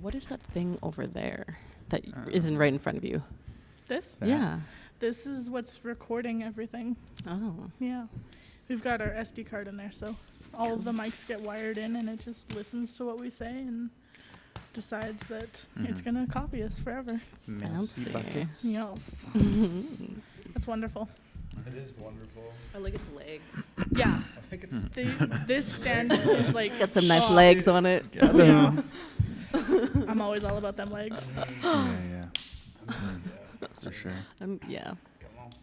What is that thing over there that isn't right in front of you? This? Yeah. This is what's recording everything. Oh. Yeah. We've got our SD card in there, so all of the mics get wired in, and it just listens to what we say and decides that it's going to copy us forever. Fancy. Buckets. Yes. That's wonderful. It is wonderful. I like its legs. Yeah. I think it's This stand is like... Got some nice legs on it. Yeah. I'm always all about them legs. yeah. For sure. Yeah.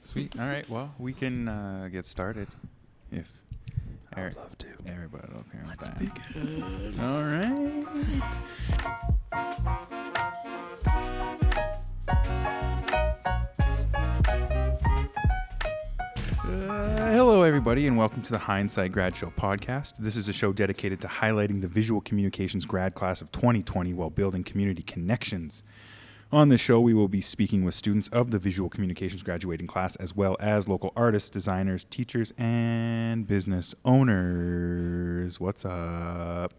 Sweet. All right. Well, we can get started. If I would love to. Everybody, okay. Let's begin. All right. Hello, everybody, and welcome to the Hindsight Grad Show Podcast. This is a show dedicated to highlighting the visual communications grad class of 2020 while building community connections. On this show, we will be speaking with students of the visual communications graduating class, as well as local artists, designers, teachers, and business owners. What's up?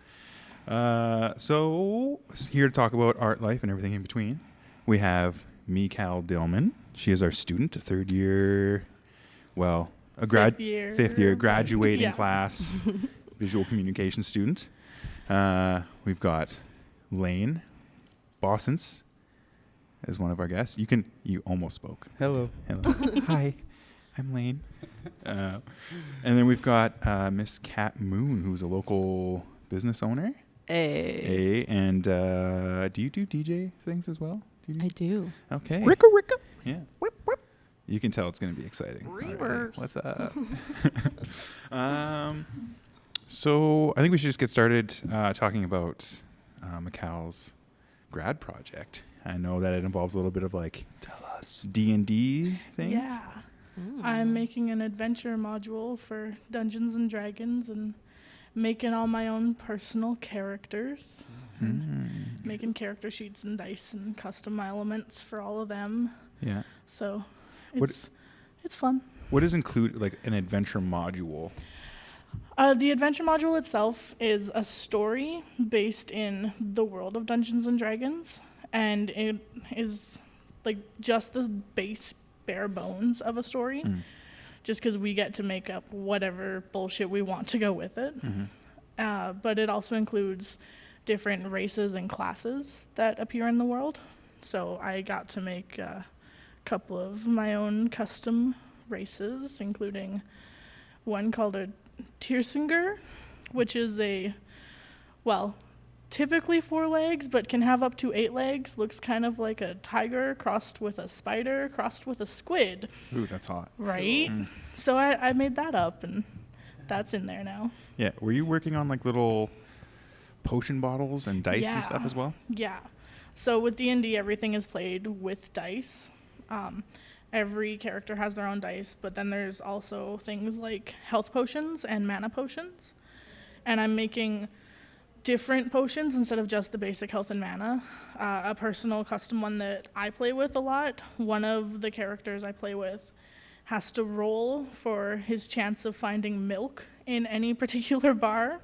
So, here to talk about art life and everything in between, we have Miikal Dillman. She is our student, a fifth year graduating class visual communication student. We've got Lane Bossence as one of our guests. You almost spoke. Hello. Hi, I'm Lane. And then we've got Miss Kat Moon, who's a local business owner. Hey. And do you do DJ things as well? I do. Okay. Ricka. Yeah. Whip, whip. You can tell it's going to be exciting. Reverse. What's up? So I think we should just get started talking about Miikal's grad project. I know that it involves a little bit of Tell us. D&D things. Yeah. I'm making an adventure module for Dungeons and Dragons and making all my own personal characters. Making character sheets and dice and custom elements for all of them. Yeah. So What- it's fun. What is included, like an adventure module? The adventure module itself is a story based in the world of Dungeons and Dragons, and it is like just the bare bones of a story, just because we get to make up whatever bullshit we want to go with it. But it also includes different races and classes that appear in the world. So I got to make a couple of my own custom races, including one called a Tiersinger, which is typically 4 legs, but can have up to 8 legs. Looks kind of like a tiger crossed with a spider, crossed with a squid. Ooh, that's hot. Right? Cool. So I made that up, and that's in there now. Yeah. Were you working on like little potion bottles and dice and stuff as well? Yeah. So with D&D, everything is played with dice. Every character has their own dice, but then there's also things like health potions and mana potions. And I'm making different potions instead of just the basic health and mana. A personal custom one that I play with a lot. One of the characters I play with has to roll for his chance of finding milk in any particular bar.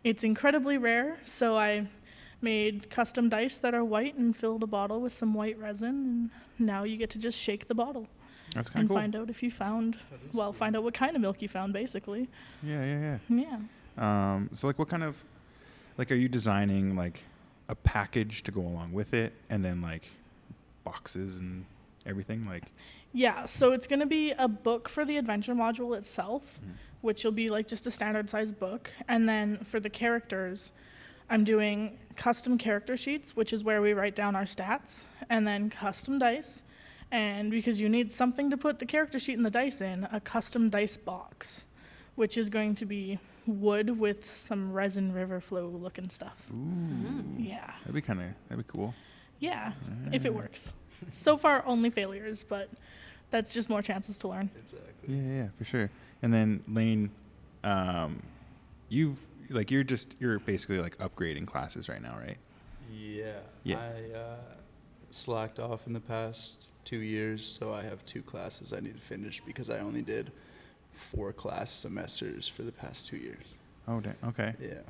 It's incredibly rare, so I made custom dice that are white and filled a bottle with some white resin, and now you get to just shake the bottle. That's kind of cool. And find out if you find out what kind of milk you found, basically. Yeah. Yeah. So like what kind of, like, are you designing like a package to go along with it, and then like boxes and everything? Like, yeah, so it's going to be a book for the adventure module itself, which will be like just a standard size book. And then for the characters, I'm doing custom character sheets, which is where we write down our stats, and then custom dice. And because you need something to put the character sheet and the dice in, a custom dice box, which is going to be wood with some resin river flow looking stuff. ooh, Yeah. that'd be cool. Yeah, if it works. So far, only failures, but that's just more chances to learn. Exactly. Yeah, for sure. And then Lane, you're basically like upgrading classes right now, right? Yeah. I slacked off in the past 2 years, so I have 2 classes I need to finish because I only did 4 class semesters for the past 2 years. Oh, okay. Yeah.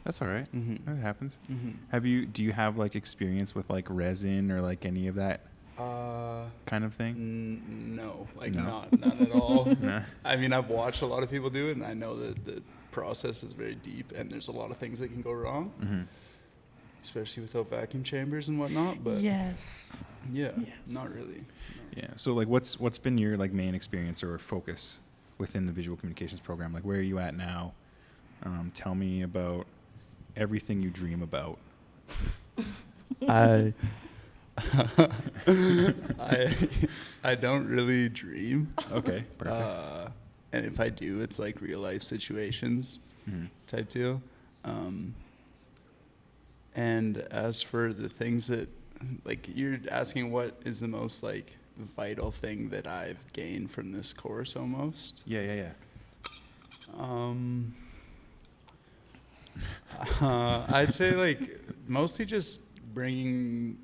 That's all right. Mhm. That happens. Mhm. Do you have like experience with like resin or like any of that kind of thing? No, like No? none at all. Nah. I mean, I've watched a lot of people do it, and I know that the process is very deep, and there's a lot of things that can go wrong, Mm-hmm. especially without vacuum chambers and whatnot. But Yes. yeah, Yes. not really. No. Yeah. So like, what's been your like main experience or focus within the visual communications program? Like, where are you at now? Tell me about everything you dream about. I I don't really dream. Okay. Perfect. And if I do, it's like real life situations Mm-hmm. type deal. And as for the things that, like, you're asking what is the most like vital thing that I've gained from this course almost. Yeah. I'd say like mostly just bringing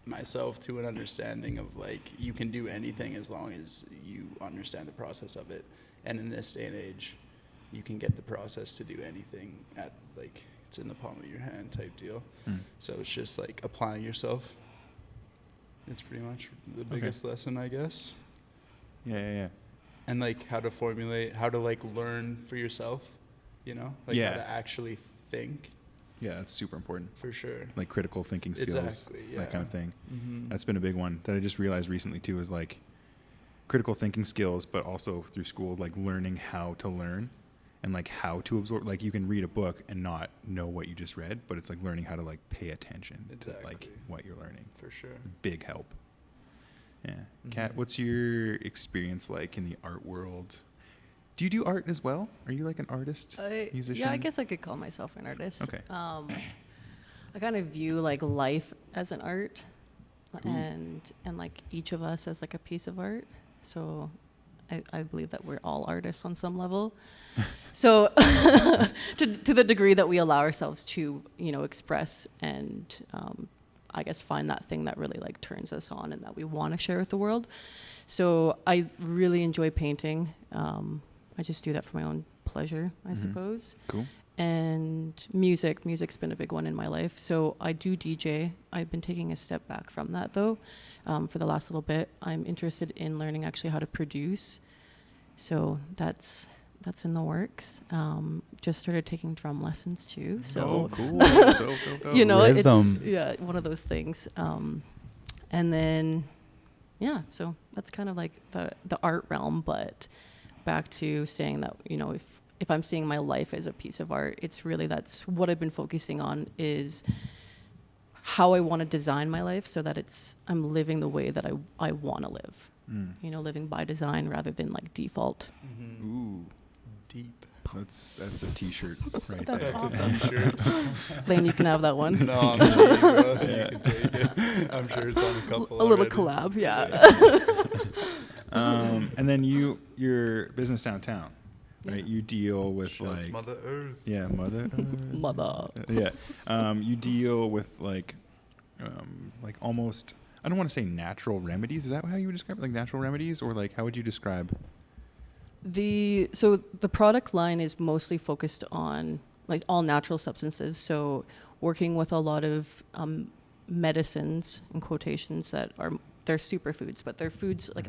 myself to an understanding of like you can do anything as long as you understand the process of it, and in this day and age you can get the process to do anything at like it's in the palm of your hand type deal. So it's just like applying yourself. It's pretty much the biggest lesson, I guess. Yeah. And like how to formulate, how to like learn for yourself, you know, like how to actually think. Yeah, that's super important. For sure. Like critical thinking skills, Exactly, yeah. that kind of thing. Mm-hmm. That's been a big one that I just realized recently too, is like critical thinking skills, but also through school, like learning how to learn and like how to absorb. Like you can read a book and not know what you just read, but it's like learning how to like pay attention to like what you're learning. For sure. Big help. Yeah. Mm-hmm. Kat, what's your experience like in the art world? Do you do art as well? Are you like an artist, musician? Yeah, I guess I could call myself an artist. Okay. I kind of view like life as an art, Cool. and like each of us as like a piece of art. So I believe that we're all artists on some level. So to the degree that we allow ourselves to, express and I guess find that thing that really like turns us on and that we want to share with the world. So I really enjoy painting. I just do that for my own pleasure, I suppose. Cool. And music's been a big one in my life. So I do DJ. I've been taking a step back from that though, for the last little bit. I'm interested in learning actually how to produce. So that's in the works. Just started taking drum lessons too. So cool. It's one of those things. And then so that's kind of like the art realm, but back to saying that, if I'm seeing my life as a piece of art, it's really, that's what I've been focusing on, is how I want to design my life so that I'm living the way that I want to live. Living by design rather than like default. Mm-hmm. Ooh, Deep. that's a t-shirt right That's there. awesome. T-shirt. Lane, you can have that one. No, I'm kidding, bro. You can take it. I'm sure it's on a couple A little already. collab, yeah. And then your business downtown, right? You deal with Shouts like Mother Earth. yeah, Mother Earth. Mother. Yeah. You deal with like almost, I don't want to say natural remedies. Is that how you would describe it? Like natural remedies, or like how would you describe? So the product line is mostly focused on like all natural substances. So working with a lot of medicines, in quotations, they're superfoods, but they're foods like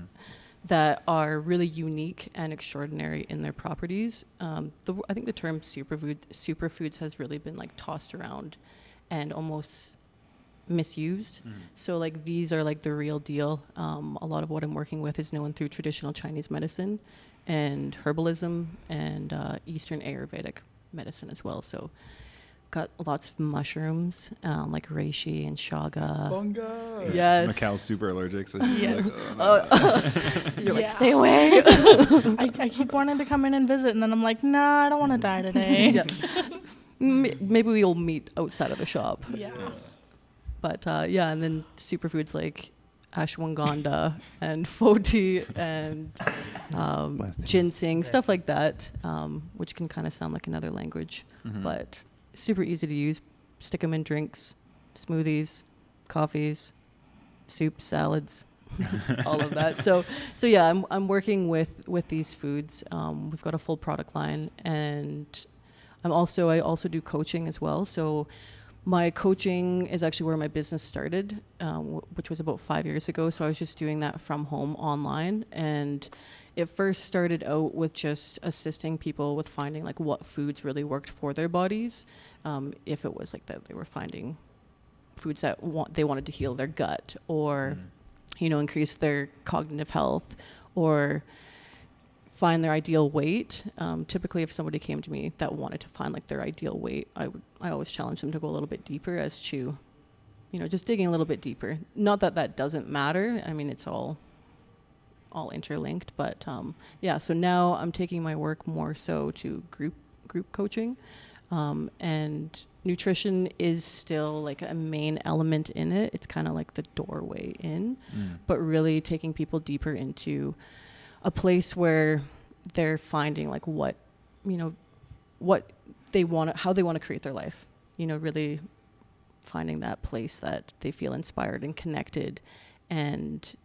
that are really unique and extraordinary in their properties. I think the term superfoods has really been like tossed around and almost misused. So like these are like the real deal. A lot of what I'm working with is known through traditional Chinese medicine and herbalism and Eastern Ayurvedic medicine as well. So got lots of mushrooms, like reishi and shaga. Fungi. Yes. Miikal's super allergic, so she's Yes. like, You're like, Yeah. stay away. I keep wanting to come in and visit, and then I'm like, nah, I don't want to die today. Yeah. Maybe we'll meet outside of the shop. Yeah. But and then superfoods like ashwagandha and foti and ginseng, stuff like that, which can kind of sound like another language, but super easy to use. Stick them in drinks, smoothies, coffees, soups, salads, all of that. So yeah, I'm working with these foods. We've got a full product line, and I also do coaching as well. So my coaching is actually where my business started, which was about 5 years ago. So I was just doing that from home online. And it first started out with just assisting people with finding like what foods really worked for their bodies. If it was like that they were finding foods that they wanted to heal their gut or, increase their cognitive health or find their ideal weight. Typically, if somebody came to me that wanted to find like their ideal weight, I always challenge them to go a little bit deeper as to, just digging a little bit deeper. Not that that doesn't matter. I mean, it's all interlinked, but so now I'm taking my work more so to group coaching, and nutrition is still like a main element in it. It's kind of like the doorway in, but really taking people deeper into a place where they're finding like what they want, how they want to create their life, really finding that place that they feel inspired and connected and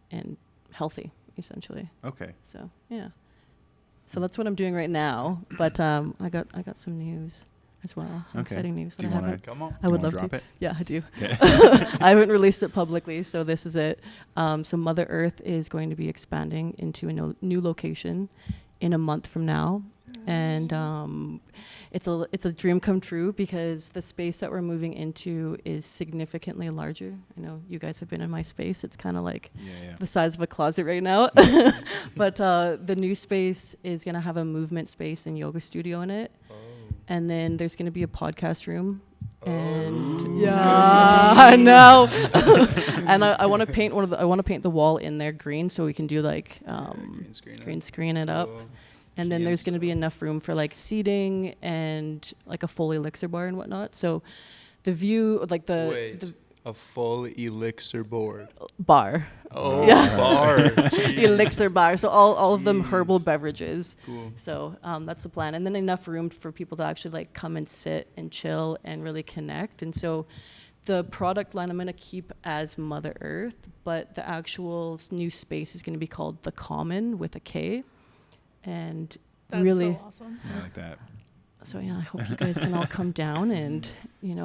healthy, essentially. Okay. So, yeah. So that's what I'm doing right now, but I got some news as well, some exciting news that I haven't. Come on. I would love drop to. it? Yeah, I do. Okay. I haven't released it publicly, so this is it. So Mutha Earth is going to be expanding into a new location in a month from now, and it's a dream come true because the space that we're moving into is significantly larger. I know you guys have been in my space. It's kind of like the size of a closet right now, but the new space is going to have a movement space and yoga studio in it. And then there's going to be a podcast room. And I know. And I want to paint I want to paint the wall in there green so we can do like green screen it up. And then there's going to be enough room for like seating and like a full elixir bar and whatnot. So the view, like the a full elixir board. Bar. Oh, yeah. Bar. Elixir bar. So all of them herbal beverages. Cool. So that's the plan. And then enough room for people to actually like come and sit and chill and really connect. And so the product line I'm going to keep as Mutha Earth, but the actual new space is going to be called the Kommon with a K. And That's really so awesome. I like that. So yeah, I hope you guys can all come down and, I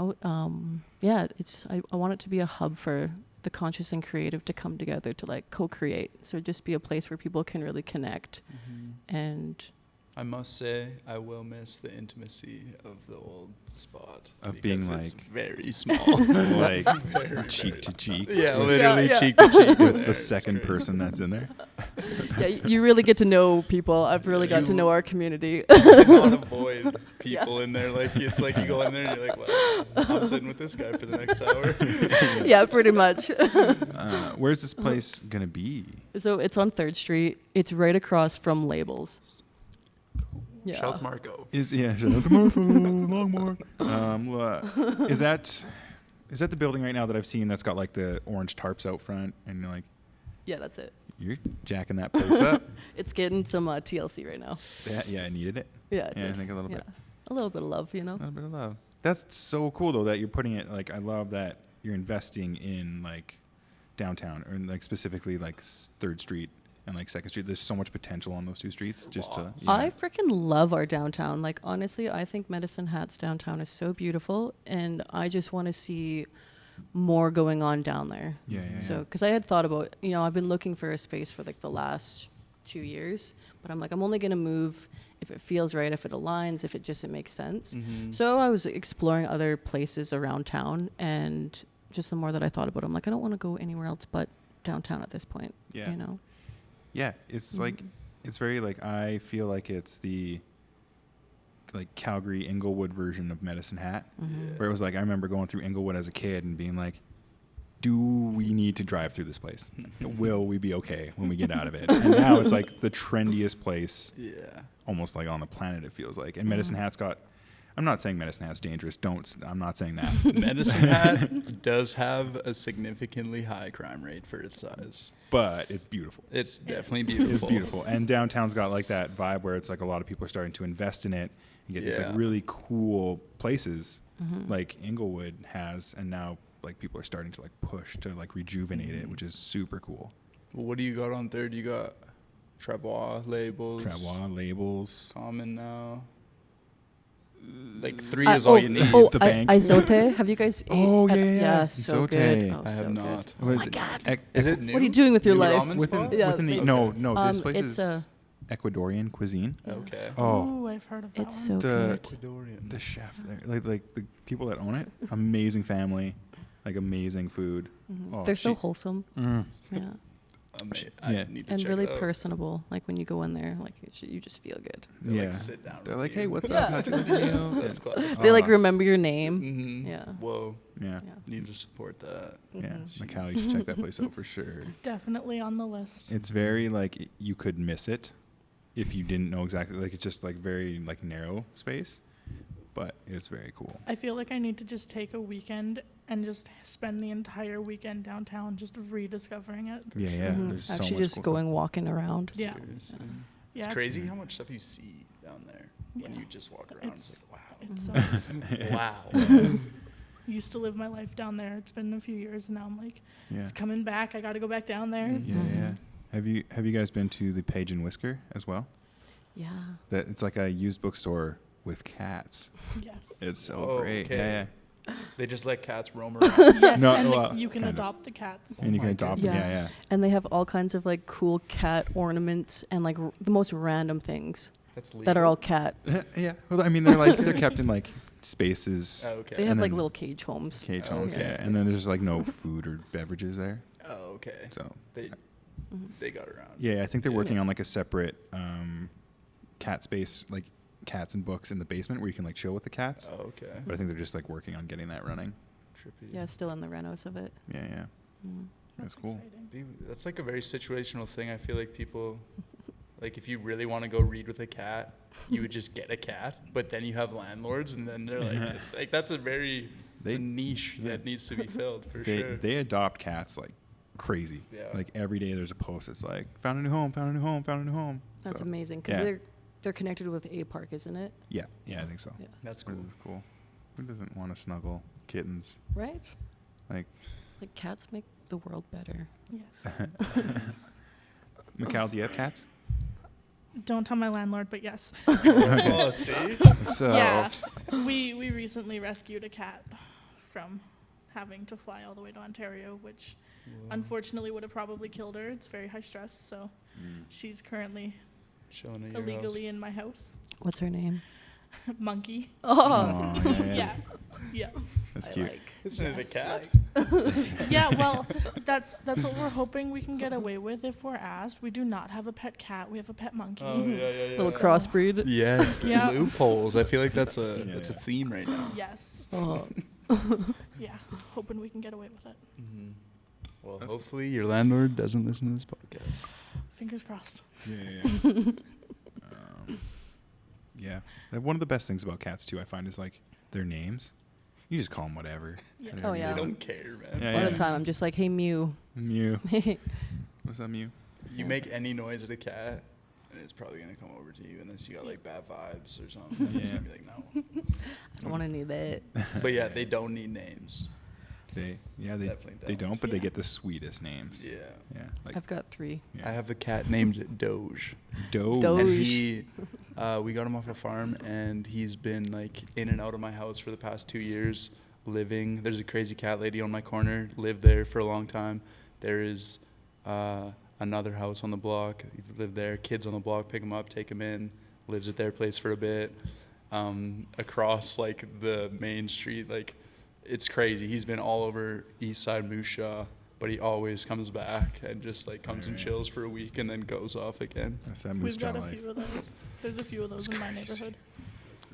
want it to be a hub for the conscious and creative to come together to like co-create. So just be a place where people can really connect. And I must say, I will miss the intimacy of the old spot. Of being like it's very small. like very, cheek to cheek. Yeah, literally Yeah. cheek to cheek. With the second person that's in there. yeah, you really get to know people. I've really got to know our community. You cannot avoid people in there. Like it's like you go in there and you're like, well, I'm sitting with this guy for the next hour. Yeah, pretty much. Where's this place gonna be? So it's on 3rd Street. It's right across from Labels. Yeah. Shout out to Marco. Shout out to Marco Longmore. Is that the building right now that I've seen that's got like the orange tarps out front and you're like, Yeah, that's it. you're jacking that place up? It's getting some TLC right now. Yeah, I needed it. Yeah, it Yeah, I did. think a little bit. A little bit of love, you know. A little bit of love. That's so cool though that you're putting it like I love that you're investing in like downtown or in, like specifically like 3rd Street and like 2nd Street. There's so much potential on those two streets. I freaking love our downtown. Like honestly, I think Medicine Hat's downtown is so beautiful, and I just want to see more going on down there. So because I had thought about, I've been looking for a space for like the last 2 years, but I'm like, I'm only gonna move if it feels right, if it aligns, if it makes sense. So I was exploring other places around town, and just the more that I thought about it, I'm like, I don't want to go anywhere else but downtown at this point. Yeah, it's like it's very like I feel like it's the like Calgary Inglewood version of Medicine Hat, where it was like I remember going through Inglewood as a kid and being like, do we need to drive through this place? Will we be okay when we get out of it? And now it's like the trendiest place, almost like on the planet. It feels like, and Medicine Hat's got. I'm not saying Medicine Hat's dangerous. I'm not saying that. Medicine Hat does have a significantly high crime rate for its size. But it's beautiful. It's definitely beautiful. It's beautiful. And downtown's got like that vibe where it's like a lot of people are starting to invest in it and get these like really cool places like Inglewood has. And now like people are starting to like push to like rejuvenate it, which is super cool. Well, what do you got on 3rd? You got Travois, Labels. Kommon now. Kommon now. Like 3 is all you need. Oh, The bank. Isote. Have you guys? Oh, ate- yeah. so Isote. good. Oh, I have so good. not. What is my it? God. Is it new? What are you doing with your New life? ramen Within, spot? Yeah, within the they- no, this place it's is Ecuadorian cuisine. Okay. Oh, Ooh, I've heard of that It's one. so the good. Ecuadorian. the chef there, like the people that own it, amazing family, like amazing food. Oh, They're so she- wholesome. Mm. Yeah. I Yeah. need to And check really it out. personable. Like when you go in there, like you just feel good. They, Yeah. like, sit down They're with like, you. hey, what's Yeah. up? How'd you like the meal? That's class. They like Oh. remember your name. Mm-hmm. Yeah. Whoa. Yeah. Yeah. Need to support that. Yeah. Mhm. Miikal, you should check that place out for sure. Definitely on the list. It's very like you could miss it if you didn't know exactly. Like it's just like very like narrow space, but it's very cool. I feel like I need to just take a weekend and just spend the entire weekend downtown just rediscovering it. Yeah, yeah. Mhm. There's so Actually, much just cool going walking around. Yeah. Seriously. Yeah, It's crazy how much stuff you see down there when Yeah. you just walk around. It's It's Mhm. so wow. used to live my life down there. It's been a few years and now I'm like, Yeah. it's coming back. I got to go back down there. Yeah, yeah. Have you guys been to the Page and Whisker as well? Yeah. That it's like a used bookstore with cats. Yes. It's so Oh, great. okay. Yeah, They just let cats roam around. Yes, No, and well, you can kind of. adopt the cats. and you can my adopt them. Yeah, Yes. And they have all kinds of like cool cat ornaments and like the most random things That's legal. that are all cat. yeah. Yeah. Well, I mean, they're kept in like spaces, Oh, okay. They have And like then- little cage homes. cage Oh, homes. okay. Yeah, and then there's like no food or beverages there. Oh, okay. So They got around. yeah, I think they're Yeah. working on like a separate cat space, like cats and books in the basement where you can like chill with the cats. Oh, okay. But I think they're just like working on getting that running. Trippy. Yeah, still in the renos of it. Yeah, yeah. Mm. That's cool. Exciting. That's like a very situational thing. I feel like people, like if you really want to go read with a cat, you would just get a cat. But then you have landlords, and then they're like that's a very it's a niche that needs to be filled for sure. They adopt cats like crazy. Yeah. Like every day there's a post that's like found a new home, found a new home, found a new home. That's So, amazing because yeah. they're connected with a park, isn't it? Yeah, I think so. Yeah. That's Which cool. is cool. Who doesn't want to snuggle kittens? Right? Like Like cats make the world better. Yes. Miikal, do you have cats? Don't tell my landlord, but yes. Oh, see? So Yeah. We recently rescued a cat from having to fly all the way to Ontario, which unfortunately would have probably killed her. It's very high stress, so she's currently Chilling at your illegally in my house. What's her name? Monkey. Oh, Aw, yeah. Yeah. Yeah. That's I cute. like. House. Isn't it a Yes, cat? Yeah, well, that's what we're hoping we can get away with if we're asked. We do not have a pet cat. We have a pet monkey. Oh, yeah. Little crossbreed. Yes. Yeah. Loopholes. I feel like that's a Yeah, that's a yeah. theme right now. Yes. Oh. Yeah. Hoping we can get away with it. Mm-hmm. Well, That's- hopefully your landlord doesn't listen to this podcast. Fingers crossed. Yeah. Yeah. One of the best things about cats too, I find, is like their names. You just call them whatever. Yeah. Whatever Oh, you yeah. They want. don't care, man. Yeah, All yeah. the time, I'm just like, hey, Mew. Mew. What's up, Mew? You make any noise at a cat, and it's probably gonna come over to you unless you got like bad vibes or something. It's Yeah. gonna be like no. I don't want to need that. But yeah, they don't need names. They Definitely don't, but they Yeah. get the sweetest names. Yeah. Yeah. Like I've got 3. yeah. I have a cat named Doge. Doge. Doge. And he, we got him off a farm, and he's been like in and out of my house for the past 2 years, living. There's a crazy cat lady on my corner, lived there for a long time. There is another house on the block. He lived there. Kids on the block pick him up, take him in, lives at their place for a bit. Across like the main street, like it's crazy. He's been all over East Side Musha, but he always comes back and just like comes and Right. chills for a week and then goes off again. That's that moose We've got jaw a life. few of those. There's a few of those That's in my crazy. neighborhood.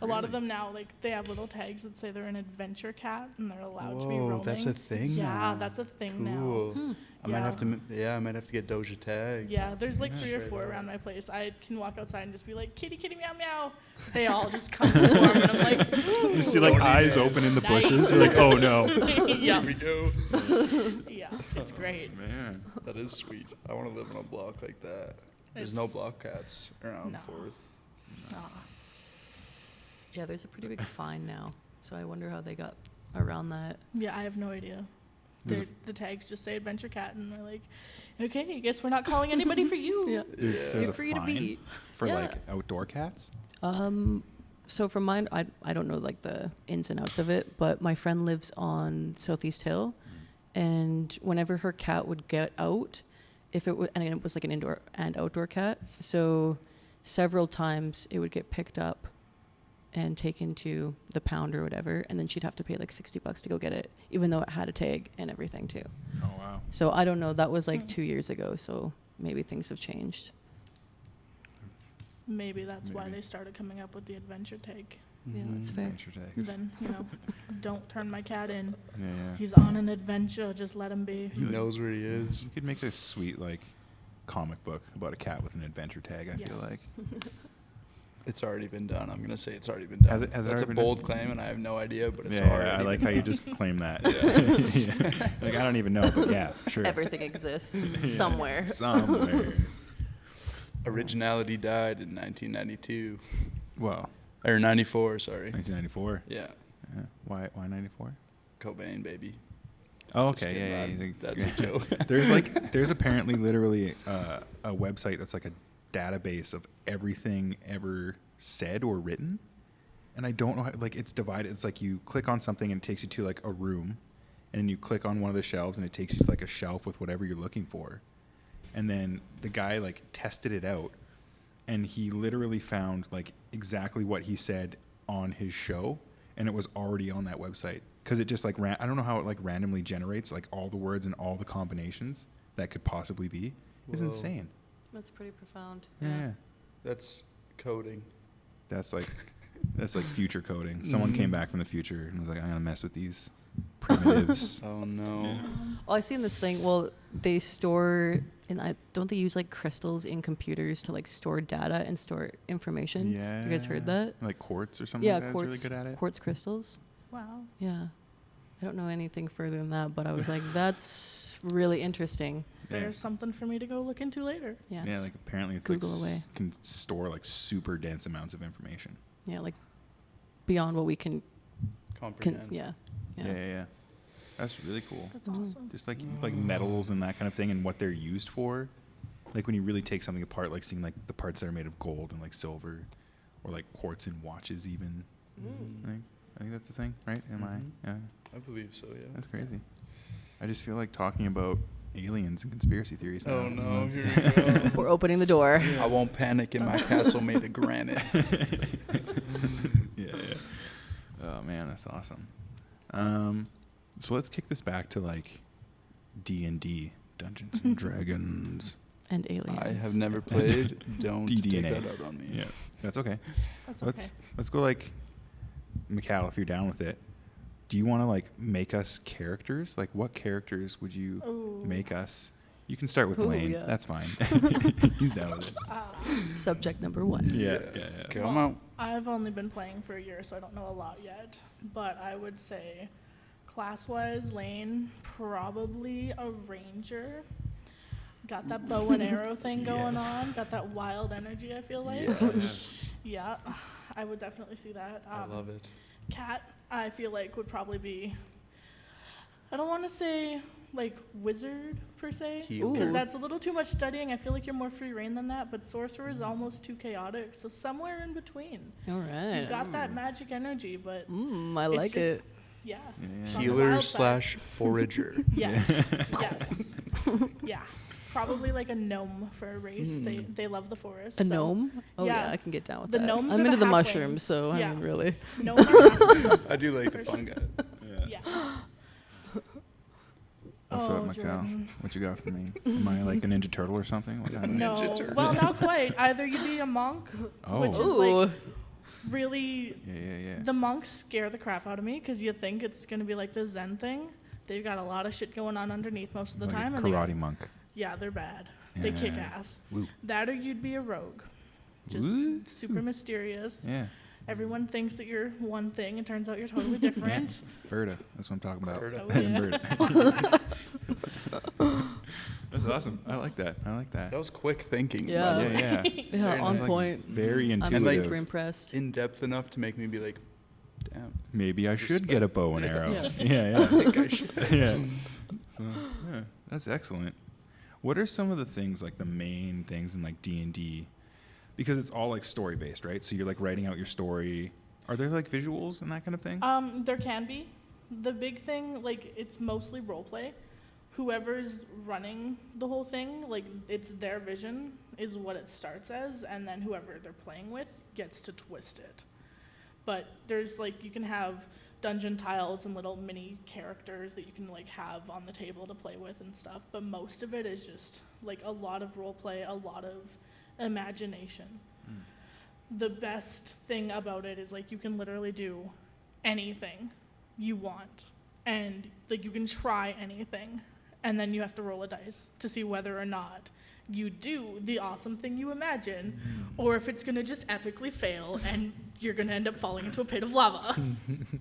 A lot of Really? them now, like they have little tags that say they're an adventure cat and they're allowed to be Whoa, roaming. that's a thing Yeah, now. that's a thing Cool. now. I might Yeah. have to. I might have to get Doja tag. Yeah, there's like 3 or Straight 4 up. around my place. I can walk outside and just be like, kitty, kitty, meow, meow. They all just come swarm, and I'm like, ooh. You see like Don't need eyes names. open in the Nice. bushes. You're like, oh no. Yeah, Here we go. yeah, it's great. Man. That is sweet. I want to live on a block like that. There's no It's- block cats around No. Fourth. Aw. Yeah, there's a pretty big fine now. So I wonder how they got around that. Yeah, I have no idea. There's The tags just say adventure cat, and we're like, okay, I guess we're not calling anybody for you. Yeah. There's Yeah. a You're free to fine be. for Yeah. like outdoor cats. So from mine, I don't know like the ins and outs of it, but my friend lives on Southeast Hill, and whenever her cat would get out, if it was, and it was like an indoor and outdoor cat, so several times it would get picked up and taken to the pound or whatever, and then she'd have to pay like $60 to go get it, even though it had a tag and everything too. Oh wow. So I don't know. That was like 2 years ago, so maybe things have changed. Maybe that's why Maybe. they started coming up with the adventure tag. Yeah, that's fair. Adventure tags. Then, don't turn my cat in. Yeah, yeah. He's on an adventure. Just let him be. He knows where he is. You could make a sweet like comic book about a cat with an adventure tag. I feel like. It's already been done. I'm gonna say it's already been done. Has it That's already a been bold done? claim, and I have no idea, but it's Yeah, already. I like been how you done. just claim that. Yeah. Like I don't even know, but yeah, sure. Everything exists Yeah. somewhere. Somewhere. Originality died in 1992 Well, or 94. Sorry. 1994. Yeah, Yeah. Why 94? Cobain, baby. Oh, Just okay. kidding, Yeah, man. yeah. That's a joke. There's apparently literally a website that's like a database of everything ever said or written, and I don't know how, like it's divided. It's like you click on something and it takes you to like a room, and then you click on one of the shelves and it takes you to like a shelf with whatever you're looking for, and then the guy like tested it out, and he literally found like exactly what he said on his show, and it was already on that website because it just like I don't know how it like randomly generates like all the words and all the combinations that could possibly be. It's Whoa. insane. That's pretty profound. Yeah. That's coding. That's like future coding. Someone came back from the future and was like, I'm gonna mess with these primitives. Oh no. Oh, I seen this thing. Well, they store, and don't they use like crystals in computers to like store data and store information? Yeah. You guys heard that? Like quartz or something Yeah, like that is quartz. really good at it. Quartz crystals. Wow. Yeah. I don't know anything further than that, but I was like, that's really interesting. Yeah. There's something for me to go look into later. Yes. Yeah, like apparently it's Google like away. can store like super dense amounts of information. Yeah, like beyond what we can Comprehend. yeah. Yeah. That's really cool. That's Mhm. awesome. Just like metals and that kind of thing and what they're used for. Like when you really take something apart, like seeing like the parts that are made of gold and like silver, or like quartz in watches even. I think that's the thing, right? Yeah. I believe so. Yeah. That's crazy. I just feel like talking about aliens and conspiracy theories now. Oh no. That's- Here we go. We're opening the door. I won't panic in my castle made of granite. yeah. Oh man, that's awesome. So let's kick this back to like D&D, Dungeons and Dragons. And aliens. I have never played. Don't take DDNA. that out on me. Yeah, that's okay. That's okay. Let's go like, Miikal, if you're down with it. Do you want to like make us characters? Like, what characters would you Ooh. make us? You can start with Ooh, Lane. yeah. That's fine. He's down with it. Subject number 1. Yeah. Come out. I've only been playing for a year, so I don't know a lot yet. But I would say, class-wise, Lane, probably a ranger. Got that bow and arrow thing going on. Got that wild energy, I feel like. Yes. Yeah, I would definitely see that. I love it. Cat, I feel like, would probably be, I don't want to say, like, wizard, per se. Healer. Because Ooh. that's a little too much studying. I feel like you're more free reign than that. But sorcerer is almost too chaotic. So somewhere in between. All right. You've got that magic energy, but I it's like just- it. yeah. Yeah. It's on the Healer wild side. / forager. Yes. Yes. Yeah. Probably like a gnome for a race. They love the forest. A so gnome? Oh yeah. yeah. I can get down with The that. gnomes I'm are into the the halflings. mushrooms, so Yeah. I mean, really. Gnomes are halflings. I do like the For fungi. Yeah. What's Oh, up, Miikal? Jordan. What you got for me? Am I like a Ninja Turtle or something? What kind of- No. Ninja Turtle. Well, not quite. Either you be a monk, Oh. which is Ooh. like really. Yeah. The monks scare the crap out of me because you think it's gonna be like the Zen thing. They've got a lot of shit going on underneath most of the Like time. a And they got- karate monk. yeah, they're bad. They kick Yeah. ass. Woo. That or you'd be a rogue. Just Woo. super mysterious. Yeah. Everyone thinks that you're one thing, and turns out you're totally different. Berta. That's what I'm talking about. Berta. Oh, yeah. Berta. That's awesome. I like that. That was quick thinking. Yeah. by the way. Yeah. Yeah, Very on nice. Like, point. very I'm intuitive. super impressed. In depth enough to make me be like, damn. Maybe I should get a bow and arrow. Yeah. Yeah. I think I should. Yeah. So, yeah. That's excellent. What are some of the things, like the main things in like D&D? Because it's all like story based, right? So you're like writing out your story. Are there like visuals and that kind of thing? There can be. The big thing, like, it's mostly role play. Whoever's running the whole thing, like, it's their vision is what it starts as, and then whoever they're playing with gets to twist it. But there's, like, you can have dungeon tiles and little mini characters that you can, like, have on the table to play with and stuff, but most of it is just, like, a lot of role play, a lot of imagination. The best thing about it is, like, you can literally do anything you want, and, like, you can try anything, and then you have to roll a dice to see whether or not you do the awesome thing you imagine, or if it's gonna just epically fail and you're gonna end up falling into a pit of lava.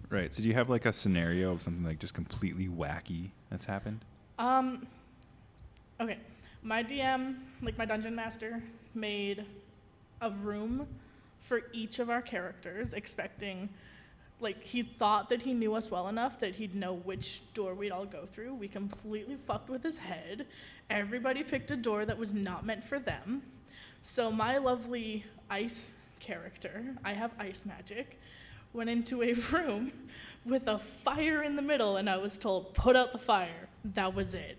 Right. So do you have like a scenario of something like just completely wacky that's happened? Okay, my DM, like my dungeon master, made a room for each of our characters, expecting, like, he thought that he knew us well enough that he'd know which door we'd all go through. We completely fucked with his head. Everybody picked a door that was not meant for them. So my lovely ice character, I have ice magic, went into a room with a fire in the middle, and I was told, put out the fire. That was it.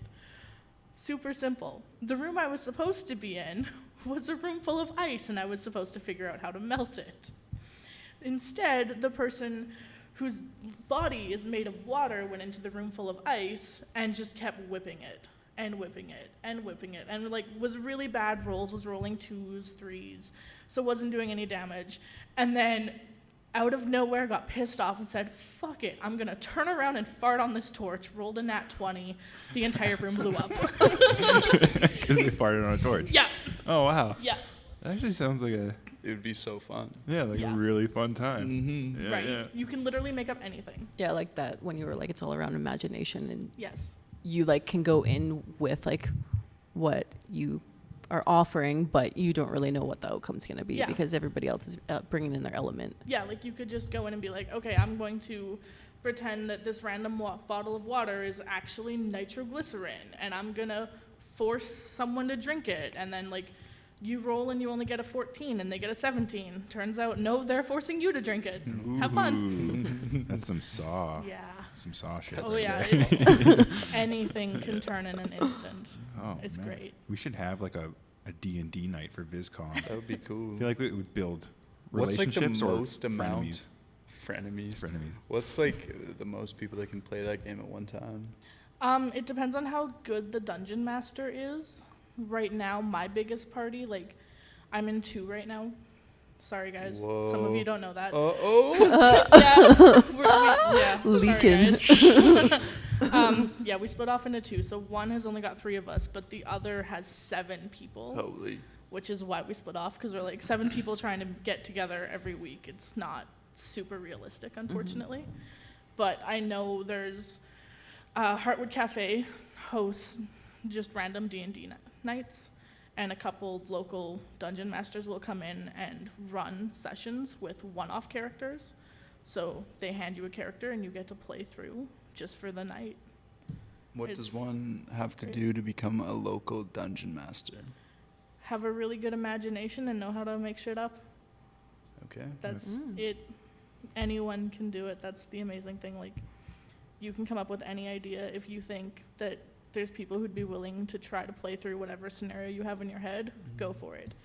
Super simple. The room I was supposed to be in was a room full of ice, and I was supposed to figure out how to melt it. Instead, the person whose body is made of water went into the room full of ice and just kept whipping it and whipping it and whipping it, and, like, was really bad rolls, was rolling 2s, 3s, so wasn't doing any damage. And then out of nowhere got pissed off and said, fuck it, I'm gonna turn around and fart on this torch. Rolled a nat 20. The entire room blew up. Because they farted on a torch. Yeah. Oh, wow. Yeah. That actually sounds like a It would be so fun. a really fun time. Mm-hmm. Yeah, Right. yeah. You can literally make up anything. Yeah, like that when you were like, it's all around imagination, and Yes. you like can go in with like what you are offering, but you don't really know what the outcome's going to be because everybody else is bringing in their element. Yeah, like you could just go in and be like, okay, I'm going to pretend that this random bottle of water is actually nitroglycerin, and I'm going to force someone to drink it, and then, like, you roll and you only get a 14 and they get a 17. Turns out, no, they're forcing you to drink it. Have fun. That's some saw. Yeah. Some saw shit. Oh, yeah. It's, anything can turn in an instant. Oh, It's man. great. We should have like a D&D night for VisComm. That would be cool. I feel like it would build What's like the relationships or most amount? frenemies. Frenemies. What's like the most people that can play that game at one time? It depends on how good the dungeon master is. Right now, my biggest party, like, I'm in 2 right now. Sorry, guys. Whoa. Some of you don't know that. Uh-oh. Leaking. Yeah, we split off into 2. So one has only got 3 of us, but the other has 7 people, Holy. which is why we split off, because we're like 7 people trying to get together every week. It's not super realistic, unfortunately. But I know there's Heartwood Cafe hosts just random D&D nights, and a couple local dungeon masters will come in and run sessions with one-off characters. So they hand you a character and you get to play through just for the night. What It's does one have to great. do to become a local dungeon master? Have a really good imagination and know how to make shit up. Okay. That's it. Anyone can do it. That's the amazing thing. Like, you can come up with any idea if you think that there's people who'd be willing to try to play through whatever scenario you have in your head, go for it.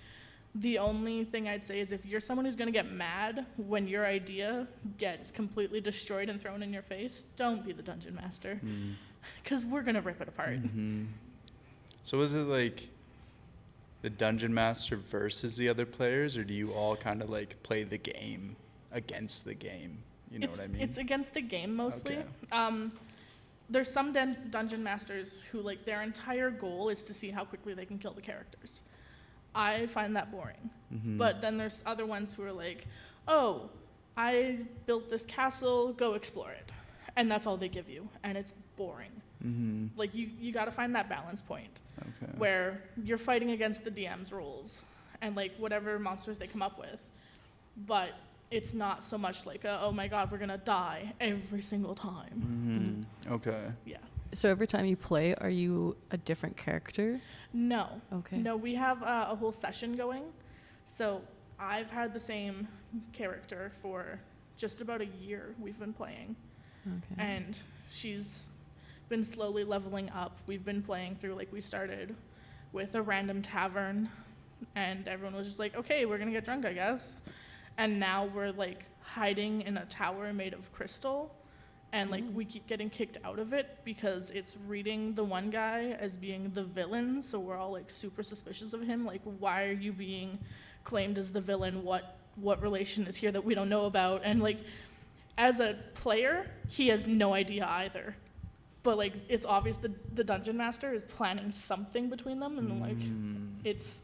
The only thing I'd say is if you're someone who's going to get mad when your idea gets completely destroyed and thrown in your face, don't be the dungeon master, because we're going to rip it apart. So is it like the dungeon master versus the other players, or do you all kind of like play the game against the game? You know what I mean? It's against the game mostly. Okay. There's some dungeon masters who, like, their entire goal is to see how quickly they can kill the characters. I find that boring. But then there's other ones who are like, oh, I built this castle, go explore it. And that's all they give you. And it's boring. Like, you got to find that balance point where you're fighting against the DM's rules and, like, whatever monsters they come up with. But it's not so much like, oh my God, we're going to die every single time. Okay. Yeah. So every time you play, are you a different character? No. Okay. No, we have a whole session going. So I've had the same character for just about a year we've been playing. Okay. And she's been slowly leveling up. We've been playing through, like, we started with a random tavern, and everyone was just like, okay, we're gonna get drunk, I guess. And now we're, like, hiding in a tower made of crystal, and, like, we keep getting kicked out of it because it's reading the one guy as being the villain, so we're all, like, super suspicious of him. Like, why are you being claimed as the villain? What relation is here that we don't know about? And, like, as a player, he has no idea either. But, like, it's obvious the dungeon master is planning something between them, and, like, it's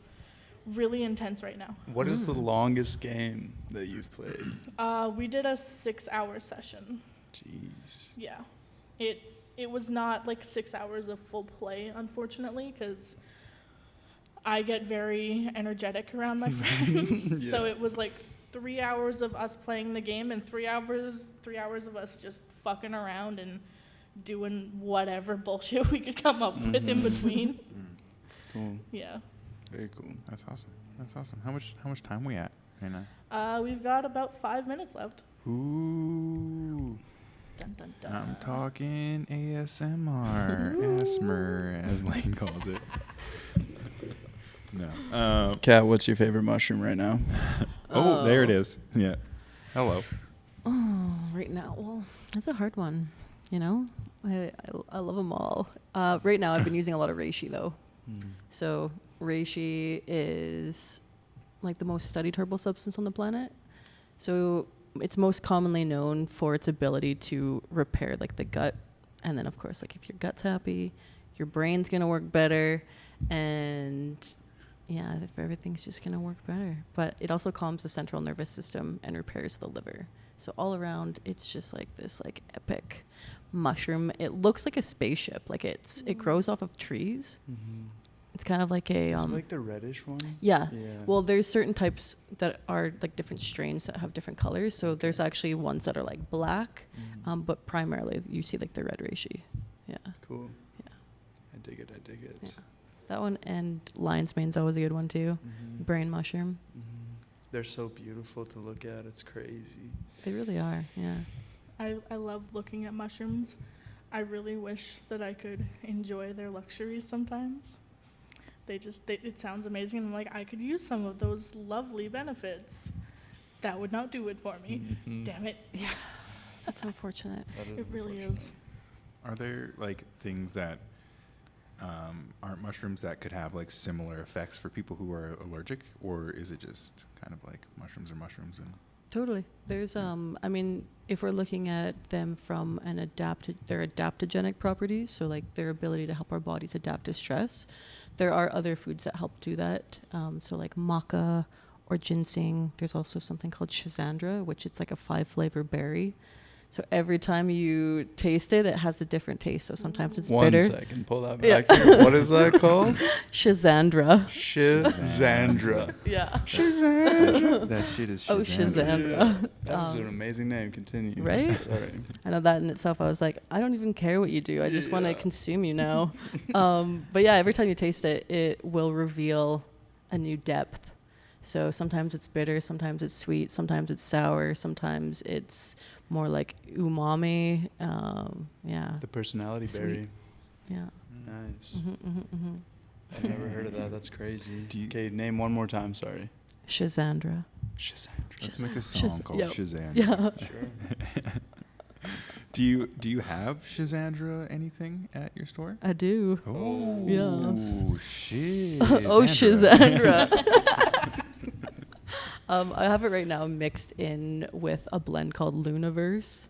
really intense right now. What is the longest game that you've played? We did a 6-hour session. Jeez. Yeah. It was not, like, 6 hours of full play, unfortunately, because I get very energetic around my friends. Yeah. So it was, like, 3 hours of us playing the game and 3 hours of us just fucking around and doing whatever bullshit we could come up with in between. Cool. Yeah. Very cool. That's awesome. How much time we at right now? We've got about 5 minutes left. Ooh. Dun, dun, dun. I'm talking ASMR, ASMR, as Lane calls it. No. Kat, what's your favorite mushroom right now? Oh, there it is. Yeah. Hello. Oh, right now, well, that's a hard one. You know, I love them all. Right now, I've been using a lot of reishi though. So reishi is like the most studied herbal substance on the planet. So it's most commonly known for its ability to repair like the gut, and then of course, like if your gut's happy, your brain's gonna work better, and yeah, if everything's just gonna work better. But it also calms the central nervous system and repairs the liver. So all around, it's just like this like epic mushroom. It looks like a spaceship. Like it grows off of trees. It's kind of like a Is it like the reddish one? yeah. Yeah. Well, there's certain types that are like different strains that have different colors. So there's actually ones that are like black, but primarily you see like the red reishi. Yeah. Cool. Yeah. I dig it. Yeah. That one, and lion's mane's always a good one too. Brain mushroom. They're so beautiful to look at. It's crazy. They really are. Yeah. I love looking at mushrooms. I really wish that I could enjoy their luxuries sometimes. It sounds amazing. I'm like, I could use some of those lovely benefits. That would not do it for me. Damn it. Yeah. That's unfortunate. It really is. Are there like things that aren't mushrooms that could have like similar effects for people who are allergic, or is it just kind of like mushrooms are mushrooms? And Totally. There's I mean, if we're looking at them from their adaptogenic properties, so like their ability to help our bodies adapt to stress, there are other foods that help do that. So like maca or ginseng. There's also something called schizandra, which it's like a 5-flavor berry. So every time you taste it, it has a different taste. So sometimes it's bitter. 1 second, pull that back. Here. What is that called? Schizandra. Schizandra. Yeah. Shazandra. That shit is Shazandra. Oh, Schizandra. That is an amazing name. Continue. Right? Sorry. I know that in itself, I was like, I don't even care what you do. I just want to consume you now. But yeah, every time you taste it, it will reveal a new depth. So sometimes it's bitter, sometimes it's sweet, sometimes it's sour, sometimes it's more like umami. Yeah. The personality Sweet. berry. Yeah. Nice. Mm-hmm. I've never heard of that. That's crazy. Okay, name one more time. Sorry. Shazandra. Shazandra. Let's make a song called yep. Shazandra. Yeah. Sure. Do you have Shazandra anything at your store? I do. Oh. Yes. Shit. Oh, Shazandra. I have it right now mixed in with a blend called Luniverse.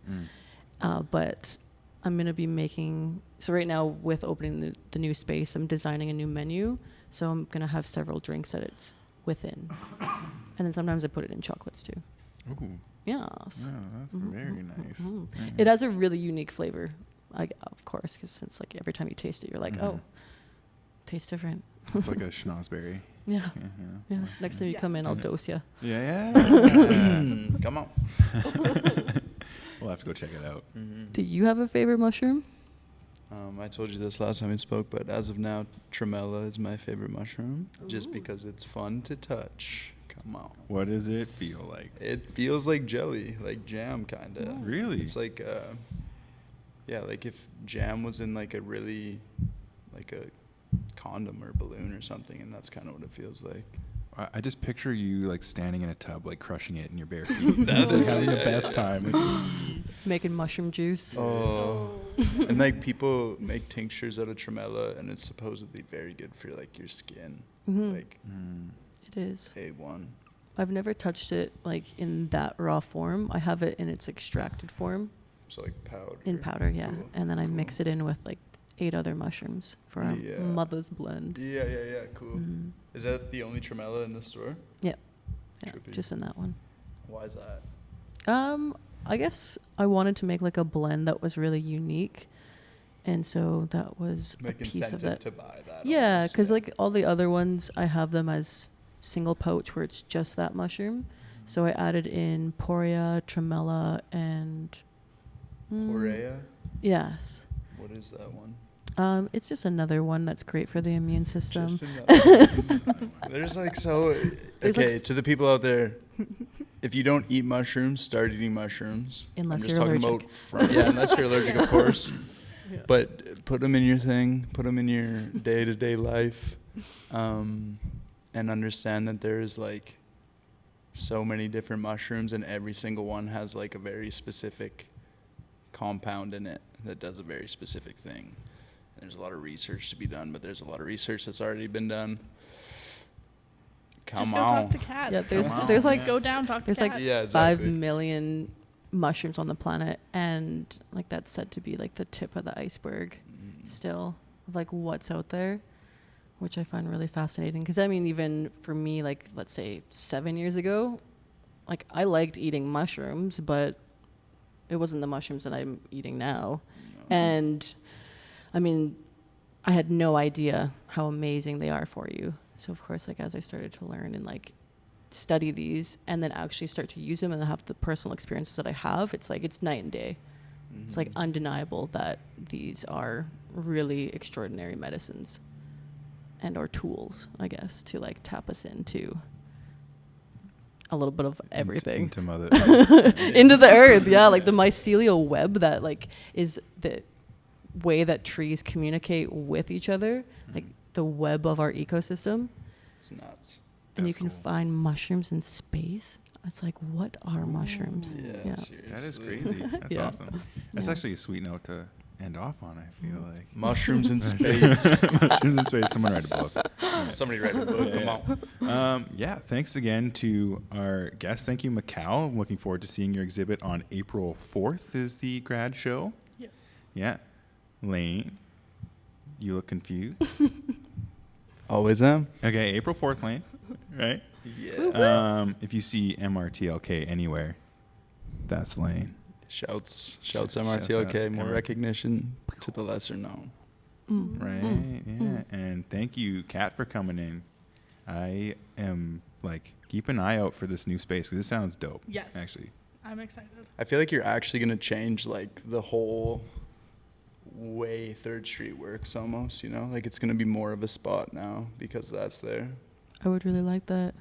But I'm going to be making... So right now, with opening the new space, I'm designing a new menu. So I'm going to have several drinks that it's within. And then sometimes I put it in chocolates too. Ooh. Yes. Yeah, that's very nice. Yeah. It has a really unique flavor, like, of course, because since like every time you taste it, you're like, oh, tastes different. It's like a schnozberry. Yeah. Yeah. Next time you come in, I'll dose you. Yeah. Come on. We'll have to go check it out. Do you have a favorite mushroom? I told you this last time we spoke, but as of now, tremella is my favorite mushroom, just because it's fun to touch. Come on. What does it feel like? It feels like jelly, like jam, kind of. Really? It's like, yeah, like if jam was in like a really, like a condom or balloon or something, and that's kind of what it feels like. I just picture you like standing in a tub, like crushing it in your bare feet. That's like having the best time. Making mushroom juice. Oh. And like people make tinctures out of tremella, and it's supposedly very good for like your skin. Mm-hmm. Like It is. A1. I've never touched it like in that raw form. I have it in its extracted form. So like powder. In powder, yeah. Cool. And then I mix it in with like 8 other mushrooms for a Yeah. mother's blend. Yeah, cool. Mhm. Is that the only tremella in the store? Yeah, Trippy. just in that one. Why is that? I guess I wanted to make like a blend that was really unique, and so that was Like a piece of incentive it. to buy that. Yeah, almost, because like all the other ones, I have them as single pouch where it's just that mushroom. So I added in poria, tremella, and Porea? yes. What is that one? It's just another one that's great for the immune system. Just another- There's like so. There's Okay, like to the people out there, if you don't eat mushrooms, start eating mushrooms. Unless I'm just you're talking allergic. about yeah, unless you're allergic, of course. Yeah. But put them in your thing. Put them in your day-to-day life, and understand that there's like so many different mushrooms, and every single one has like a very specific compound in it that does a very specific thing. There's a lot of research to be done, but there's a lot of research that's already been done. Just Come go on. talk to Kat. Yeah, Come on. there's like Just go down, talk there's to like Kat. Yeah, 5 exactly. million mushrooms on the planet, and like that's said to be like the tip of the iceberg still of like what's out there, which I find really fascinating. Because I mean, even for me, like let's say 7 years ago, like I liked eating mushrooms, but it wasn't the mushrooms that I'm eating now. And I mean, I had no idea how amazing they are for you. So of course, like as I started to learn and like study these and then actually start to use them and have the personal experiences that I have, it's like it's night and day. It's like undeniable that these are really extraordinary medicines and or tools, I guess, to like tap us into a little bit of everything. Into mother. Into the earth, yeah, like the mycelial web that like is the way that trees communicate with each other, like the web of our ecosystem. It's nuts. And you That's can cool. find mushrooms in space. It's like, what are mushrooms? Yeah, That is seriously. crazy. That's Yeah. awesome. That's Yeah. actually a sweet note to end off on, I feel like. Mushrooms in space. Mushrooms in space. Someone write a book. Somebody write a book. Come on. Yeah, thanks again to our guest. Thank you, Miikal. I'm looking forward to seeing your exhibit on April 4th is the grad show. Yes. Yeah. Lane, you look confused. Always am. Okay, April 4th, Lane. Right? Yeah. If you see MRTLK anywhere, that's Lane. Shouts Shouts MRTLK. out, More MR. recognition to the lesser known. Right? Yeah. And thank you, Kat, for coming in. I am like, keep an eye out for this new space because it sounds dope. Yes. Actually. I'm excited. I feel like you're actually gonna change like the whole way 3rd Street works almost, you know? Like it's gonna be more of a spot now because that's there. I would really like that.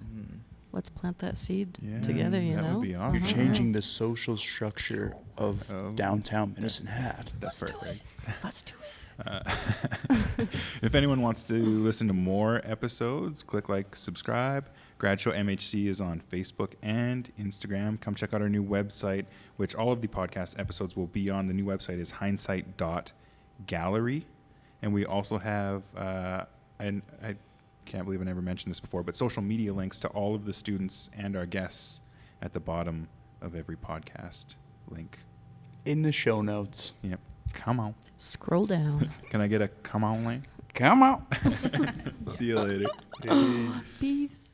Let's plant that seed Yeah, together, you that know? would be awesome. You're Uh-huh. changing the social structure of Oh. downtown Medicine Hat. That's perfect. Let's do it. If anyone wants to listen to more episodes, click like, subscribe. Grad Show MHC is on Facebook and Instagram. Come check out our new website, which all of the podcast episodes will be on. The new website is hindsight.gallery. And we also have, and I can't believe I never mentioned this before, but social media links to all of the students and our guests at the bottom of every podcast link. In the show notes. Yep. Come on. Scroll down. Can I get a come on, Lane? Come on. See you later. Peace. Peace.